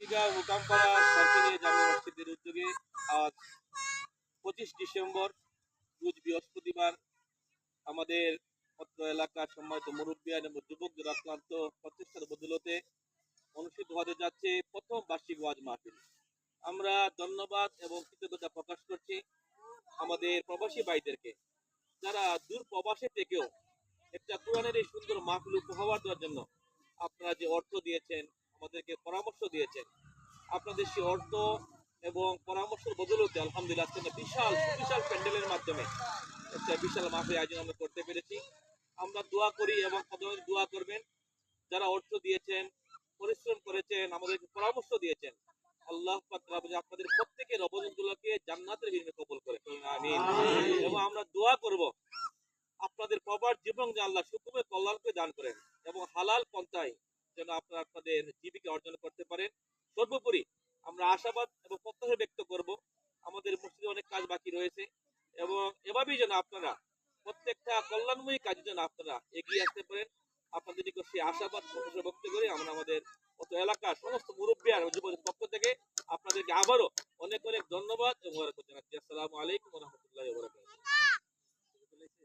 কুড়িগাঁও মোকামপাড়া সরকারি জামে মসজিদের উদ্যোগে আজ 25 ডিসেম্বর রোজ বৃহস্পতিবার আমাদের অত্র এলাকার সম্মানিত মুরব্বিয়ান এবং যুবকদের আক্রান্ত প্রচেষ্টার বদৌলতে অনুষ্ঠিত হতে যাচ্ছে প্রথম বার্ষিক ওয়াজ মাহফিল। আমরা ধন্যবাদ এবং কৃতজ্ঞতা প্রকাশ করছি আমাদের প্রবাসী ভাইদেরকে, যারা দূর প্রবাসে থেকেও একটা কোরআনের এই সুন্দর মাহফিল উপহার দেওয়ার জন্য আপনারা যে অর্থ দিয়েছেন, আমাদেরকে পরামর্শ দিয়েছেন। আপনাদের সেই অর্থ এবং পরামর্শের বদৌলতে আলহামদুলিল্লাহ আজকে বিশাল সুবিশাল প্যান্ডেলের মাধ্যমে একটা বিশাল মাহফিল আয়োজন আমরা করতে পেরেছি। আমরা দোয়া করি এবং প্রথমে দোয়া করবেন যারা অর্থ দিয়েছেন, পরিশ্রম করেছেন, আমাদেরকে পরামর্শ দিয়েছেন। আল্লাহ পাক রব্বুল আপনাদের প্রত্যেকের অবদানগুলোকে জান্নাতের বিনিময়ে কবুল করে। আমিন। এবং আমরা দোয়া করব আপনাদের প্রবার জীবন যে আল্লাহ সুকুমে কল্যাণকে দান করেন এবং হালাল পন্থায় যেন আপনারা আপনাদের জীবিকা অর্জন করতে পারেন। সর্বোপরি আমরা আশাবাদ এবং প্রত্যাশা ব্যক্ত করব আমাদের মসজিদে অনেক কাজ বাকি রয়েছে এবং এভাবেই যেন আপনারা প্রত্যেকটা কল্যাণময়ী কাজের জন্য আপনারা এগিয়ে আসতে পারেন। আপনাদের নিকট সেই আশাবাদ প্রত্যাশা ব্যক্ত করে আমরা আমাদের অত এলাকার সমস্ত মুরব্বী আর যুবদের পক্ষ থেকে আপনাদেরকে আবারও অনেক অনেক ধন্যবাদ এবং জানাচ্ছি। আসসালামু আলাইকুম ওয়া রাহমাতুল্লাহি ওয়া বারাকাতুহু।